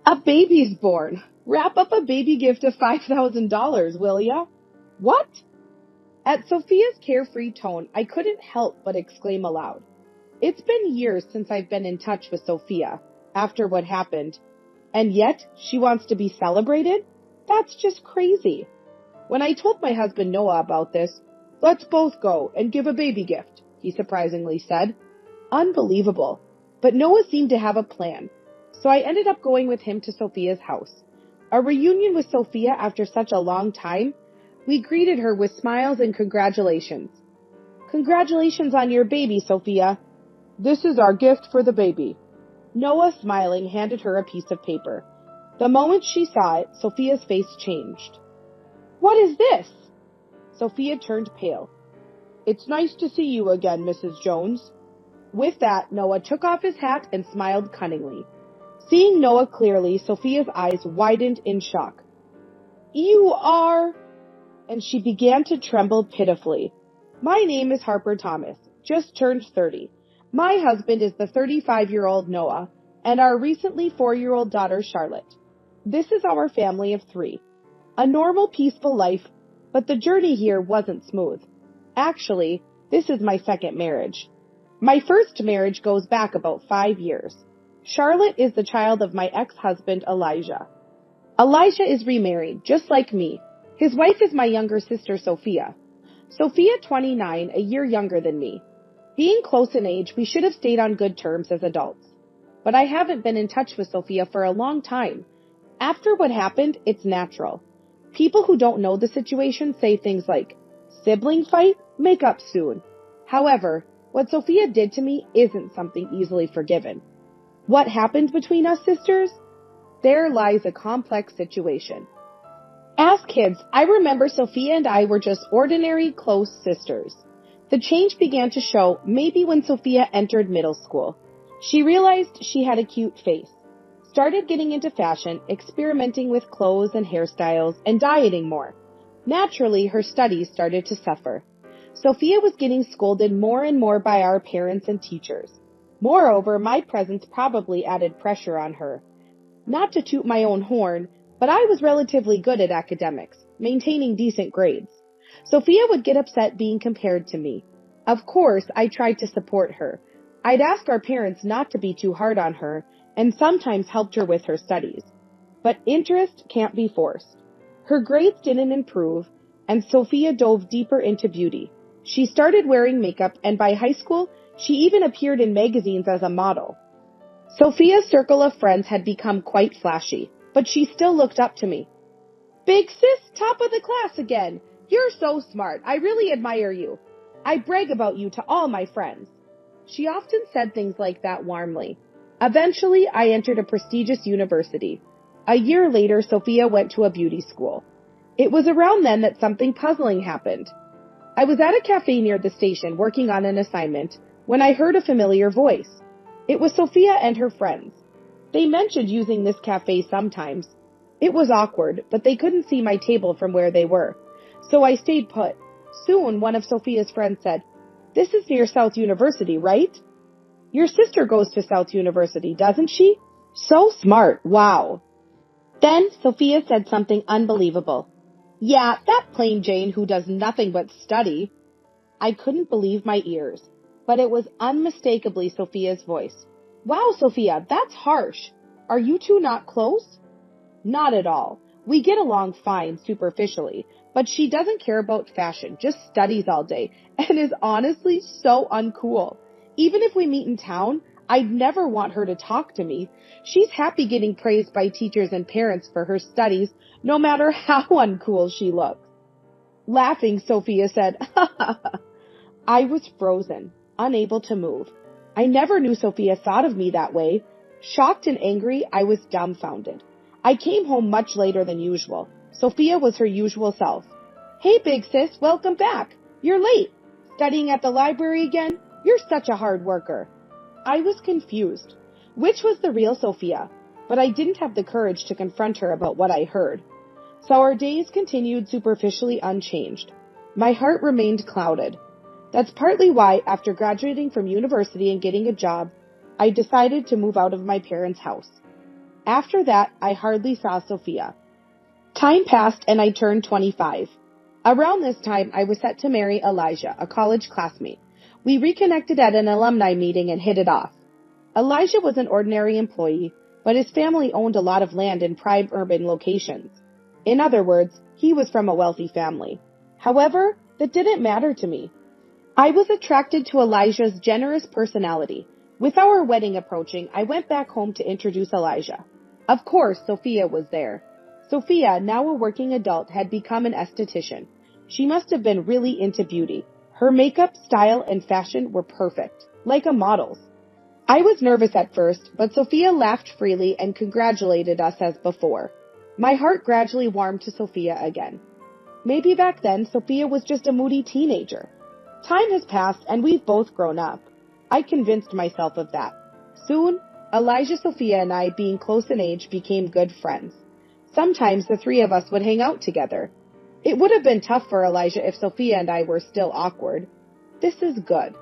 A baby's born. Wrap up a baby gift of $5,000, will ya? What? At Sophia's carefree tone, I couldn't help but exclaim aloud. It's been years since I've been in touch with Sophia, after what happened, and yet she wants to be celebrated? That's just crazy. When I told my husband Noah about this, let's both go and give a baby gift, he surprisingly said. Unbelievable. But Noah seemed to have a plan, so I ended up going with him to Sophia's house. A reunion with Sophia after such a long time, we greeted her with smiles and congratulations. Congratulations on your baby, Sophia. This is our gift for the baby. Noah, smiling, handed her a piece of paper. The moment she saw it, Sophia's face changed. What is this? Sophia turned pale. It's nice to see you again, Mrs. Jones. With that, Noah took off his hat and smiled cunningly. Seeing Noah clearly, Sophia's eyes widened in shock. You are... And she began to tremble pitifully. My name is Harper Thomas, just turned 30. My husband is the 35-year-old Noah, and our recently 4-year-old daughter Charlotte. This is our family of 3. A normal, peaceful life, but the journey here wasn't smooth. Actually, this is my second marriage. My first marriage goes back about 5 years. Charlotte is the child of my ex-husband, Elijah. Elijah is remarried, just like me. His wife is my younger sister, Sophia. Sophia, 29, a year younger than me. Being close in age, we should have stayed on good terms as adults. But I haven't been in touch with Sophia for a long time. After what happened, it's natural. People who don't know the situation say things like, sibling fight? Make up soon. However, what Sophia did to me isn't something easily forgiven. What happened between us sisters? There lies a complex situation. As kids, I remember Sophia and I were just ordinary close sisters. The change began to show maybe when Sophia entered middle school. She realized she had a cute face, started getting into fashion, experimenting with clothes and hairstyles, and dieting more. Naturally, her studies started to suffer. Sophia was getting scolded more and more by our parents and teachers. Moreover, my presence probably added pressure on her. Not to toot my own horn, but I was relatively good at academics, maintaining decent grades. Sophia would get upset being compared to me. Of course, I tried to support her. I'd ask our parents not to be too hard on her, and sometimes helped her with her studies. But interest can't be forced. Her grades didn't improve, and Sophia dove deeper into beauty. She started wearing makeup, and by high school, she even appeared in magazines as a model. Sophia's circle of friends had become quite flashy, but she still looked up to me. Big sis, top of the class again. You're so smart. I really admire you. I brag about you to all my friends. She often said things like that warmly. Eventually, I entered a prestigious university. A year later, Sophia went to a beauty school. It was around then that something puzzling happened. I was at a cafe near the station working on an assignment when I heard a familiar voice. It was Sophia and her friends. They mentioned using this cafe sometimes. It was awkward, but they couldn't see my table from where they were, so I stayed put. Soon, one of Sophia's friends said, "This is near South University, right?" "Your sister goes to South University, doesn't she?" "So smart, wow." Then Sophia said something unbelievable. "Yeah, that plain Jane who does nothing but study." I couldn't believe my ears, but it was unmistakably Sophia's voice. "Wow, Sophia, that's harsh. Are you two not close?" "Not at all. We get along fine superficially, but she doesn't care about fashion, just studies all day, and is honestly so uncool. Even if we meet in town, I'd never want her to talk to me. She's happy getting praised by teachers and parents for her studies, no matter how uncool she looks." Laughing, Sophia said, "Ha ha ha." I was frozen, unable to move. I never knew Sophia thought of me that way. Shocked and angry, I was dumbfounded. I came home much later than usual. Sophia was her usual self. "Hey, big sis, welcome back. You're late. Studying at the library again? You're such a hard worker." I was confused. Which was the real Sophia? But I didn't have the courage to confront her about what I heard. So our days continued superficially unchanged. My heart remained clouded. That's partly why, after graduating from university and getting a job, I decided to move out of my parents' house. After that, I hardly saw Sophia. Time passed and I turned 25. Around this time, I was set to marry Elijah, a college classmate. We reconnected at an alumni meeting and hit it off. Elijah was an ordinary employee, but his family owned a lot of land in prime urban locations. In other words, he was from a wealthy family. However, that didn't matter to me. I was attracted to Elijah's generous personality. With our wedding approaching, I went back home to introduce Elijah. Of course, Sophia was there. Sophia, now a working adult, had become an esthetician. She must have been really into beauty. Her makeup, style, and fashion were perfect, like a model's. I was nervous at first, but Sophia laughed freely and congratulated us as before. My heart gradually warmed to Sophia again. Maybe back then, Sophia was just a moody teenager. Time has passed and we've both grown up. I convinced myself of that. Soon, Elijah, Sophia, and I, being close in age, became good friends. Sometimes the three of us would hang out together. It would have been tough for Elijah if Sophia and I were still awkward. This is good.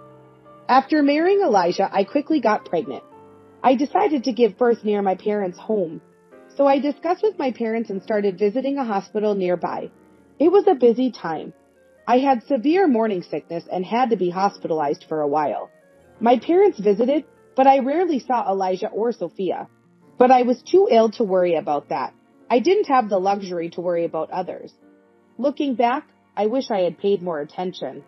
After marrying Elijah, I quickly got pregnant. I decided to give birth near my parents' home. So I discussed with my parents and started visiting a hospital nearby. It was a busy time. I had severe morning sickness and had to be hospitalized for a while. My parents visited, but I rarely saw Elijah or Sophia. But I was too ill to worry about that. I didn't have the luxury to worry about others. Looking back, I wish I had paid more attention.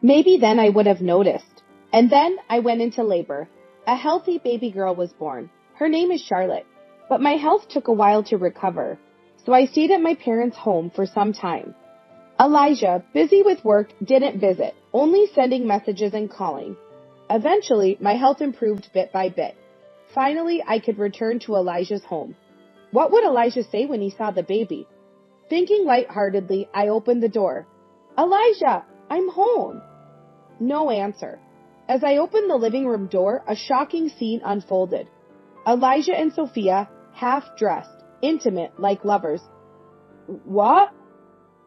Maybe then I would have noticed. And then I went into labor. A healthy baby girl was born. Her name is Charlotte. But my health took a while to recover, so I stayed at my parents' home for some time. Elijah, busy with work, didn't visit, only sending messages and calling. Eventually, my health improved bit by bit. Finally, I could return to Elijah's home. What would Elijah say when he saw the baby? Thinking lightheartedly, I opened the door. Elijah, I'm home. No answer. As I opened the living room door, a shocking scene unfolded. Elijah and Sophia, half-dressed, intimate, like lovers. What?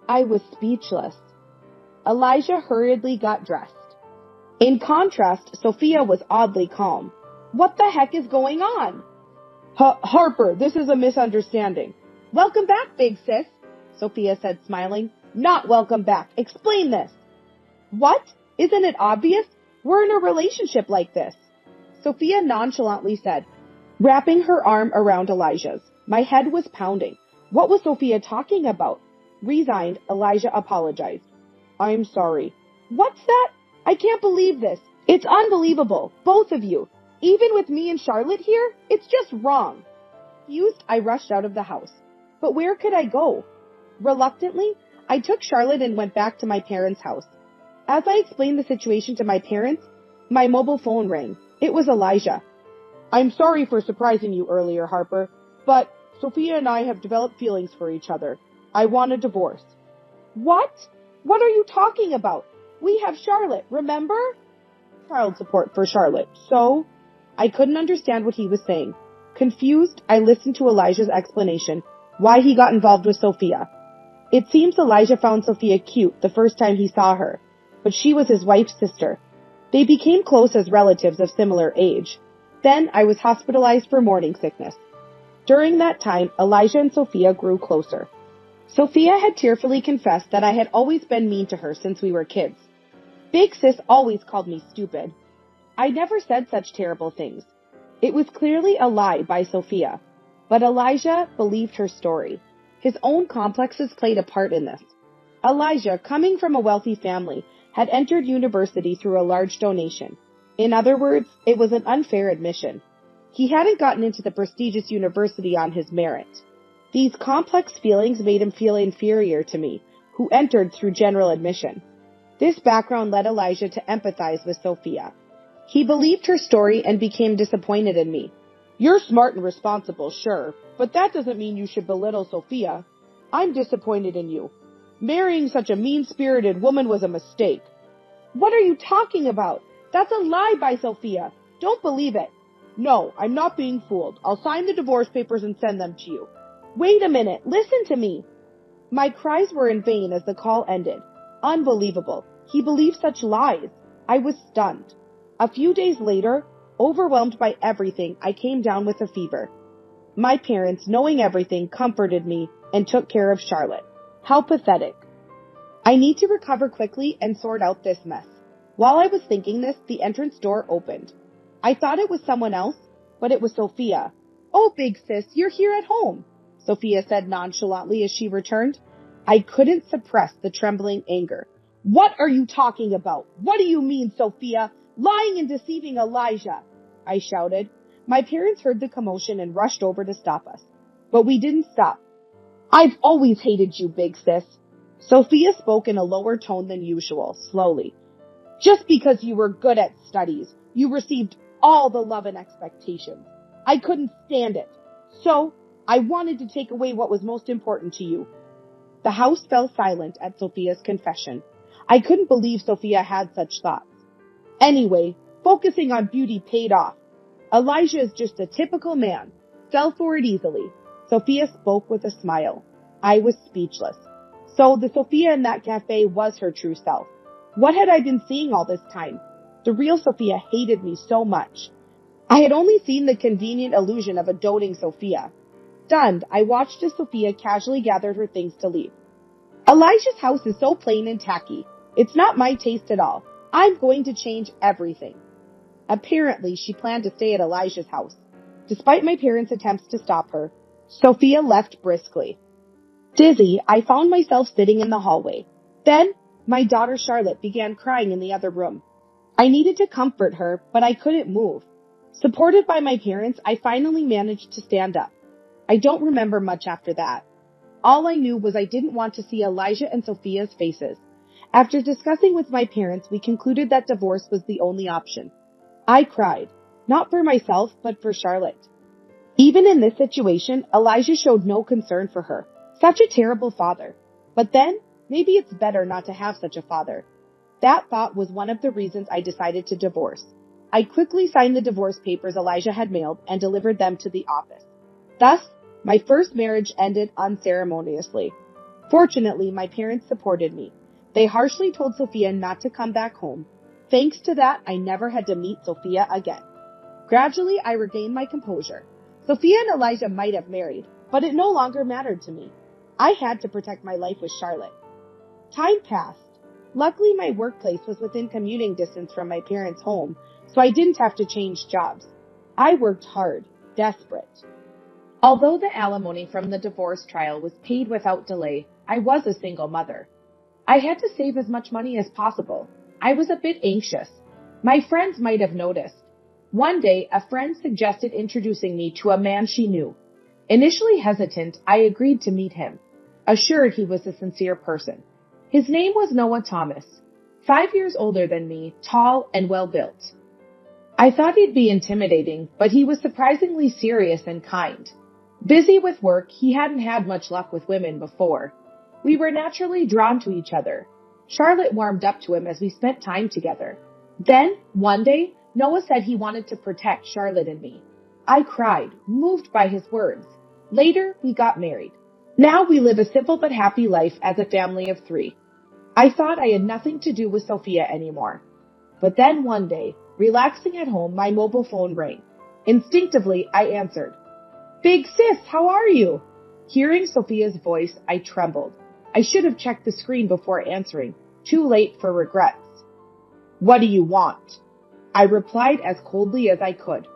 I was speechless. Elijah hurriedly got dressed. In contrast, Sophia was oddly calm. What the heck is going on? Harper, this is a misunderstanding. Welcome back, big sis, Sophia said, smiling. Not welcome back. Explain this. What? Isn't it obvious? We're in a relationship like this, Sophia nonchalantly said, wrapping her arm around Elijah's. My head was pounding. What was Sophia talking about? Resigned, Elijah apologized. I'm sorry. What's that? I can't believe this. It's unbelievable. Both of you. Even with me and Charlotte here, it's just wrong. Confused, I rushed out of the house. But where could I go? Reluctantly, I took Charlotte and went back to my parents' house. As I explained the situation to my parents, my mobile phone rang. It was Elijah. I'm sorry for surprising you earlier, Harper, but Sophia and I have developed feelings for each other. I want a divorce. What? What are you talking about? We have Charlotte, remember? Child support for Charlotte. So? I couldn't understand what he was saying. Confused, I listened to Elijah's explanation, why he got involved with Sophia. It seems Elijah found Sophia cute the first time he saw her, but she was his wife's sister. They became close as relatives of similar age. Then I was hospitalized for morning sickness. During that time, Elijah and Sophia grew closer. Sophia had tearfully confessed that I had always been mean to her since we were kids. Big sis always called me stupid. I never said such terrible things. It was clearly a lie by Sophia, but Elijah believed her story. His own complexes played a part in this. Elijah, coming from a wealthy family, had entered university through a large donation. In other words, it was an unfair admission. He hadn't gotten into the prestigious university on his merit. These complex feelings made him feel inferior to me, who entered through general admission. This background led Elijah to empathize with Sophia. He believed her story and became disappointed in me. You're smart and responsible, sure, but that doesn't mean you should belittle Sophia. I'm disappointed in you. Marrying such a mean-spirited woman was a mistake. What are you talking about? That's a lie by Sophia. Don't believe it. No, I'm not being fooled. I'll sign the divorce papers and send them to you. Wait a minute. Listen to me. My cries were in vain as the call ended. Unbelievable. He believed such lies. I was stunned. A few days later, overwhelmed by everything, I came down with a fever. My parents, knowing everything, comforted me and took care of Charlotte. How pathetic. I need to recover quickly and sort out this mess. While I was thinking this, the entrance door opened. I thought it was someone else, but it was Sophia. "Oh, big sis, you're here at home," Sophia said nonchalantly as she returned. I couldn't suppress the trembling anger. "What are you talking about? What do you mean, Sophia? Lying and deceiving Elijah," I shouted. My parents heard the commotion and rushed over to stop us. But we didn't stop. "I've always hated you, big sis." Sophia spoke in a lower tone than usual, slowly. "Just because you were good at studies, you received all the love and expectations. I couldn't stand it. So, I wanted to take away what was most important to you." The house fell silent at Sophia's confession. I couldn't believe Sophia had such thoughts. Anyway, focusing on beauty paid off. Elijah is just a typical man. Fell for it easily. Sophia spoke with a smile. I was speechless. So the Sophia in that cafe was her true self. What had I been seeing all this time? The real Sophia hated me so much. I had only seen the convenient illusion of a doting Sophia. Stunned, I watched as Sophia casually gathered her things to leave. "Elijah's house is so plain and tacky. It's not my taste at all. I'm going to change everything." Apparently, she planned to stay at Elijah's house. Despite my parents' attempts to stop her, Sophia left briskly. Dizzy, I found myself sitting in the hallway. Then, my daughter Charlotte began crying in the other room. I needed to comfort her, but I couldn't move. Supported by my parents, I finally managed to stand up. I don't remember much after that. All I knew was I didn't want to see Elijah and Sophia's faces. After discussing with my parents, we concluded that divorce was the only option. I cried, not for myself, but for Charlotte. Even in this situation, Elijah showed no concern for her. Such a terrible father. But then, maybe it's better not to have such a father. That thought was one of the reasons I decided to divorce. I quickly signed the divorce papers Elijah had mailed and delivered them to the office. Thus, my first marriage ended unceremoniously. Fortunately, my parents supported me. They harshly told Sophia not to come back home. Thanks to that, I never had to meet Sophia again. Gradually, I regained my composure. Sophia and Elijah might have married, but it no longer mattered to me. I had to protect my life with Charlotte. Time passed. Luckily, my workplace was within commuting distance from my parents' home, so I didn't have to change jobs. I worked hard, desperate. Although the alimony from the divorce trial was paid without delay, I was a single mother. I had to save as much money as possible. I was a bit anxious. My friends might have noticed. One day, a friend suggested introducing me to a man she knew. Initially hesitant, I agreed to meet him, assured he was a sincere person. His name was Noah Thomas, 5 years older than me, tall and well-built. I thought he'd be intimidating, but he was surprisingly serious and kind. Busy with work, he hadn't had much luck with women before. We were naturally drawn to each other. Charlotte warmed up to him as we spent time together. Then, one day, Noah said he wanted to protect Charlotte and me. I cried, moved by his words. Later, we got married. Now we live a simple but happy life as a family of 3. I thought I had nothing to do with Sophia anymore. But then one day, relaxing at home, my mobile phone rang. Instinctively, I answered. "Big sis, how are you?" Hearing Sophia's voice, I trembled. I should have checked the screen before answering. Too late for regrets. "What do you want?" I replied as coldly as I could.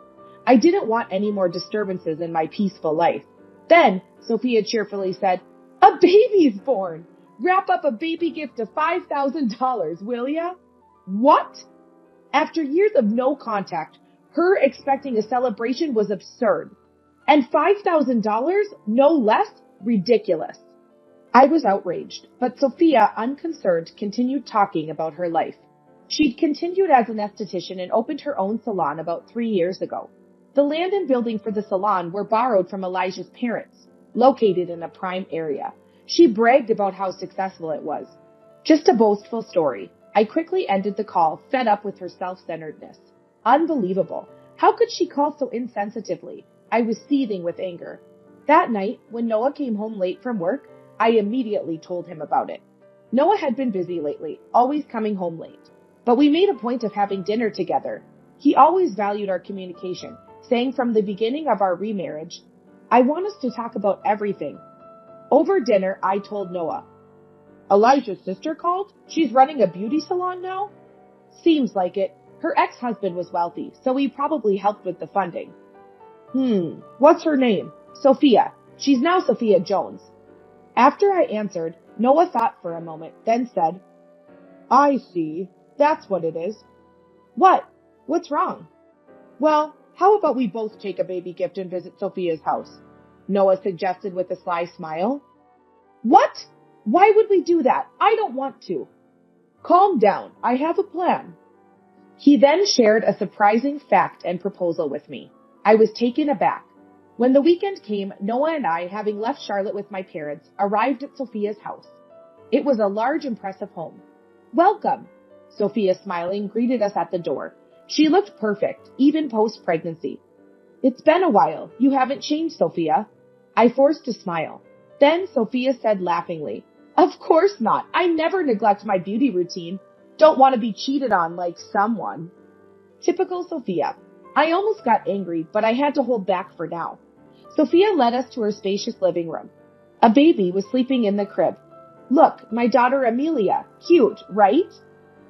I didn't want any more disturbances in my peaceful life. Then, Sophia cheerfully said, "A baby's born! Wrap up a baby gift of $5,000, will ya?" What? After years of no contact, her expecting a celebration was absurd. And $5,000? No less? Ridiculous. I was outraged, but Sophia, unconcerned, continued talking about her life. She'd continued as an esthetician and opened her own salon about 3 years ago. The land and building for the salon were borrowed from Elijah's parents, located in a prime area. She bragged about how successful it was. Just a boastful story. I quickly ended the call, fed up with her self-centeredness. Unbelievable. How could she call so insensitively? I was seething with anger. That night, when Noah came home late from work, I immediately told him about it. Noah had been busy lately, always coming home late. But we made a point of having dinner together. He always valued our communication, saying from the beginning of our remarriage, I want us to talk about everything. Over dinner, I told Noah. Elijah's sister called? She's running a beauty salon now? Seems like it. Her ex-husband was wealthy, so he probably helped with the funding. What's her name? Sophia. She's now Sophia Jones. After I answered, Noah thought for a moment, then said, I see. That's what it is. What? What's wrong? Well, how about we both take a baby gift and visit Sophia's house? Noah suggested with a sly smile. What? Why would we do that? I don't want to. Calm down. I have a plan. He then shared a surprising fact and proposal with me. I was taken aback. When the weekend came, Noah and I, having left Charlotte with my parents, arrived at Sophia's house. It was a large, impressive home. Welcome. Sophia, smiling, greeted us at the door. She looked perfect, even post-pregnancy. It's been a while. You haven't changed, Sophia. I forced a smile. Then Sophia said laughingly, Of course not. I never neglect my beauty routine. Don't want to be cheated on like someone. Typical Sophia. I almost got angry, but I had to hold back for now. Sophia led us to her spacious living room. A baby was sleeping in the crib. Look, my daughter Amelia. Cute, right?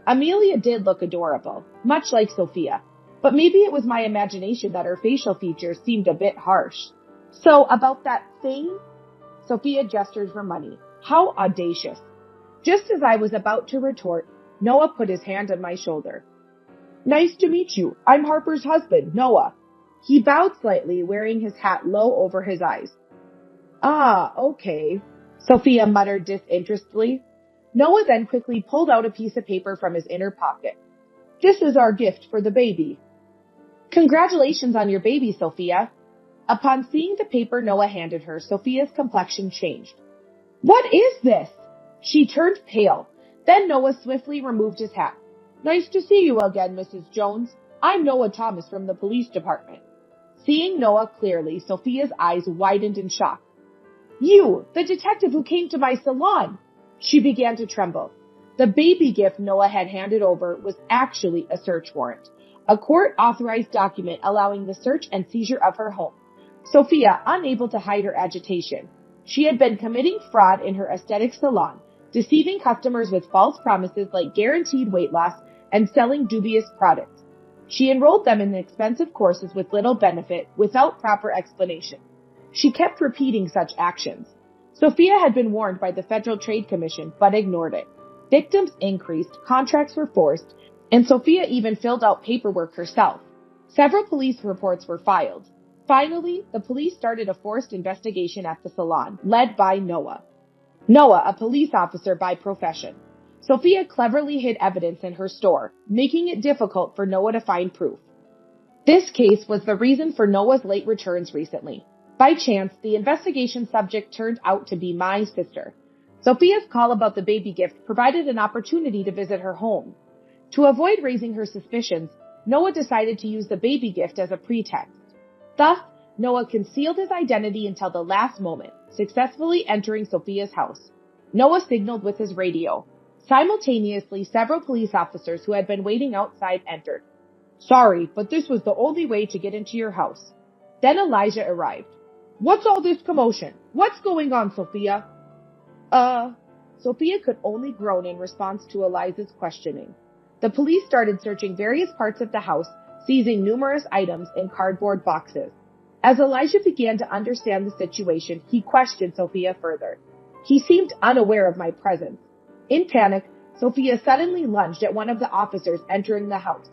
Amelia did look adorable, much like Sophia, but maybe it was my imagination that her facial features seemed a bit harsh. So about that thing? Sophia gestured for money. How audacious. Just as I was about to retort, Noah put his hand on my shoulder. Nice to meet you. I'm Harper's husband, Noah. He bowed slightly, wearing his hat low over his eyes. Ah, okay, Sophia muttered disinterestedly. Noah then quickly pulled out a piece of paper from his inner pocket. This is our gift for the baby. Congratulations on your baby, Sophia. Upon seeing the paper Noah handed her, Sophia's complexion changed. What is this? She turned pale. Then Noah swiftly removed his hat. Nice to see you again, Mrs. Jones. I'm Noah Thomas from the police department. Seeing Noah clearly, Sophia's eyes widened in shock. You, the detective who came to my salon. She began to tremble. The baby gift Noah had handed over was actually a search warrant, a court-authorized document allowing the search and seizure of her home. Sophia, unable to hide her agitation. She had been committing fraud in her aesthetic salon, deceiving customers with false promises like guaranteed weight loss and selling dubious products. She enrolled them in expensive courses with little benefit without proper explanation. She kept repeating such actions. Sophia had been warned by the Federal Trade Commission, but ignored it. Victims increased, contracts were forced, and Sophia even filled out paperwork herself. Several police reports were filed. Finally, the police started a forced investigation at the salon, led by Noah. Noah, a police officer by profession. Sophia cleverly hid evidence in her store, making it difficult for Noah to find proof. This case was the reason for Noah's late returns recently. By chance, the investigation subject turned out to be my sister. Sophia's call about the baby gift provided an opportunity to visit her home. To avoid raising her suspicions, Noah decided to use the baby gift as a pretext. Thus, Noah concealed his identity until the last moment, successfully entering Sophia's house. Noah signaled with his radio. Simultaneously, several police officers who had been waiting outside entered. Sorry, but this was the only way to get into your house. Then Elijah arrived. What's all this commotion? What's going on, Sophia? Sophia could only groan in response to Elijah's questioning. The police started searching various parts of the house, seizing numerous items in cardboard boxes. As Elijah began to understand the situation, he questioned Sophia further. He seemed unaware of my presence. In panic, Sophia suddenly lunged at one of the officers entering the house.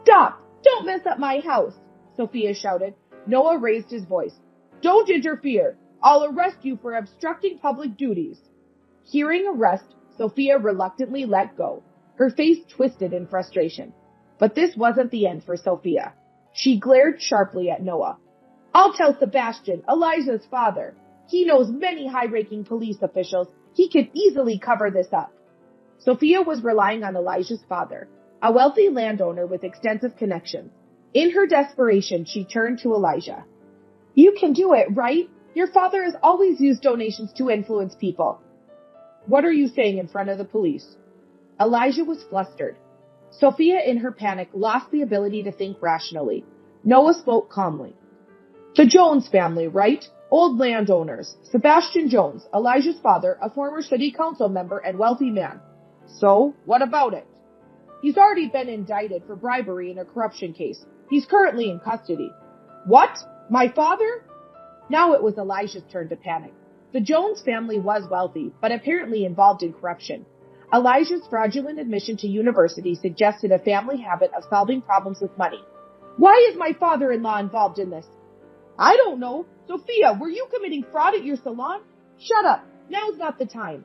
Stop! Don't mess up my house! Sophia shouted. Noah raised his voice. Don't interfere! I'll arrest you for obstructing public duties. Hearing arrest, Sophia reluctantly let go. Her face twisted in frustration. But this wasn't the end for Sophia. She glared sharply at Noah. I'll tell Sebastian, Elijah's father. He knows many high-ranking police officials. He could easily cover this up. Sophia was relying on Elijah's father, a wealthy landowner with extensive connections. In her desperation, she turned to Elijah. You can do it, right? Your father has always used donations to influence people. What are you saying in front of the police? Elijah was flustered. Sophia, in her panic, lost the ability to think rationally. Noah spoke calmly. The Jones family, right? Old landowners. Sebastian Jones, Elijah's father, a former city council member and wealthy man. So, what about it? He's already been indicted for bribery in a corruption case. He's currently in custody. What? My father? Now it was Elijah's turn to panic. The Jones family was wealthy, but apparently involved in corruption. Elijah's fraudulent admission to university suggested a family habit of solving problems with money. Why is my father-in-law involved in this? I don't know. Sophia, were you committing fraud at your salon? Shut up. Now's not the time.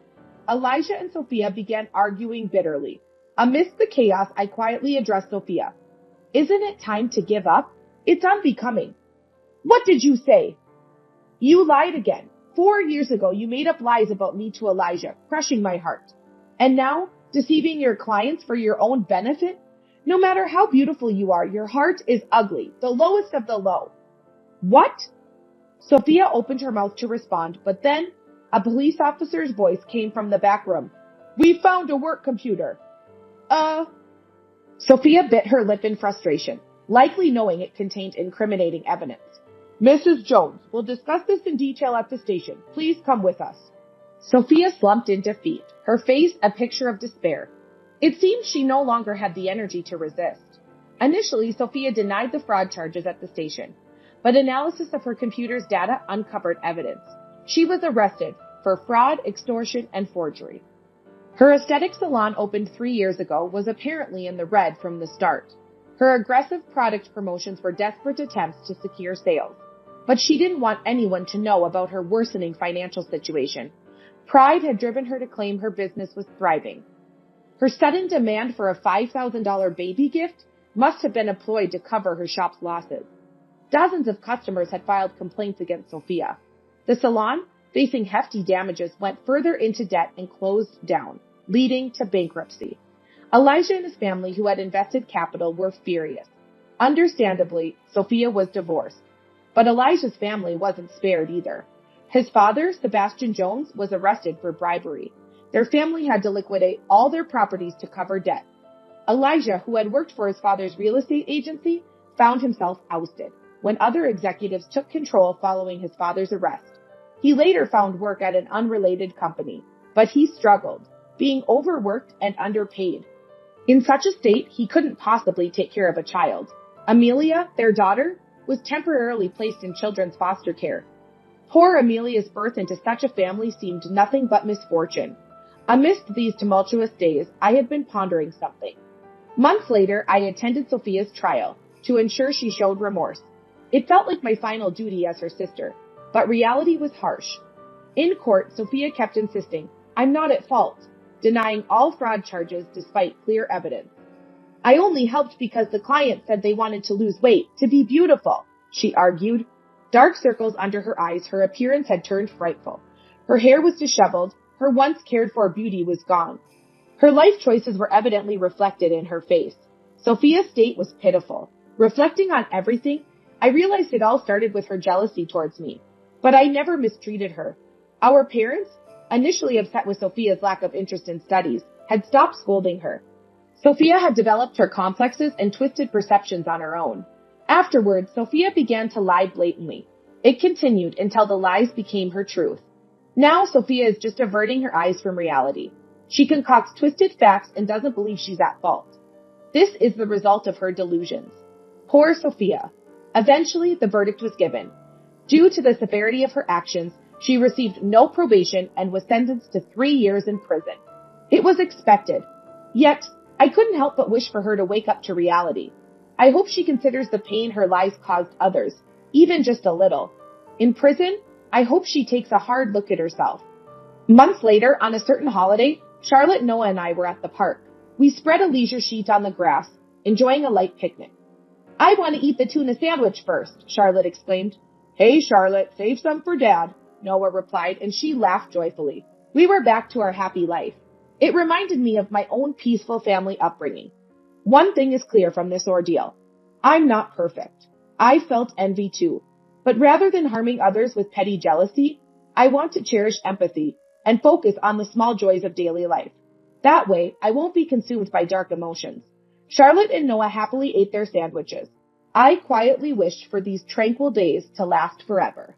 Elijah and Sophia began arguing bitterly. Amidst the chaos, I quietly addressed Sophia. Isn't it time to give up? It's unbecoming. What did you say? You lied again. 4 years ago, you made up lies about me to Elijah, crushing my heart. And now, deceiving your clients for your own benefit? No matter how beautiful you are, your heart is ugly, the lowest of the low. What? Sophia opened her mouth to respond, but then a police officer's voice came from the back room. We found a work computer. Sophia bit her lip in frustration, likely knowing it contained incriminating evidence. Mrs. Jones, we'll discuss this in detail at the station. Please come with us. Sophia slumped in defeat, her face a picture of despair. It seemed she no longer had the energy to resist. Initially, Sophia denied the fraud charges at the station, but analysis of her computer's data uncovered evidence. She was arrested for fraud, extortion, and forgery. Her aesthetic salon opened 3 years ago was apparently in the red from the start. Her aggressive product promotions were desperate attempts to secure sales, but she didn't want anyone to know about her worsening financial situation. Pride had driven her to claim her business was thriving. Her sudden demand for a $5,000 baby gift must have been employed to cover her shop's losses. Dozens of customers had filed complaints against Sophia. The salon, facing hefty damages, went further into debt and closed down, leading to bankruptcy. Elijah and his family, who had invested capital, were furious. Understandably, Sophia was divorced. But Elijah's family wasn't spared either. His father, Sebastian Jones, was arrested for bribery. Their family had to liquidate all their properties to cover debt. Elijah, who had worked for his father's real estate agency, found himself ousted when other executives took control following his father's arrest. He later found work at an unrelated company, but he struggled, being overworked and underpaid. In such a state, he couldn't possibly take care of a child. Amelia, their daughter, was temporarily placed in children's foster care. Poor Amelia's birth into such a family seemed nothing but misfortune. Amidst these tumultuous days, I had been pondering something. Months later, I attended Sophia's trial to ensure she showed remorse. It felt like my final duty as her sister, but reality was harsh. In court, Sophia kept insisting, I'm not at fault, denying all fraud charges despite clear evidence. I only helped because the client said they wanted to lose weight, to be beautiful, she argued. Dark circles under her eyes, her appearance had turned frightful. Her hair was disheveled, her once cared-for beauty was gone. Her life choices were evidently reflected in her face. Sophia's state was pitiful. Reflecting on everything, I realized it all started with her jealousy towards me. But I never mistreated her. Our parents, initially upset with Sophia's lack of interest in studies, had stopped scolding her. Sophia had developed her complexes and twisted perceptions on her own. Afterwards, Sophia began to lie blatantly. It continued until the lies became her truth. Now, Sophia is just averting her eyes from reality. She concocts twisted facts and doesn't believe she's at fault. This is the result of her delusions. Poor Sophia. Eventually, the verdict was given. Due to the severity of her actions, she received no probation and was sentenced to 3 years in prison. It was expected. Yet, I couldn't help but wish for her to wake up to reality. I hope she considers the pain her lies caused others, even just a little. In prison, I hope she takes a hard look at herself. Months later, on a certain holiday, Charlotte, Noah, and I were at the park. We spread a leisure sheet on the grass, enjoying a light picnic. I want to eat the tuna sandwich first, Charlotte exclaimed. Hey, Charlotte, save some for Dad, Noah replied, and she laughed joyfully. We were back to our happy life. It reminded me of my own peaceful family upbringing. One thing is clear from this ordeal. I'm not perfect. I felt envy too. But rather than harming others with petty jealousy, I want to cherish empathy and focus on the small joys of daily life. That way, I won't be consumed by dark emotions. Charlotte and Noah happily ate their sandwiches. I quietly wished for these tranquil days to last forever.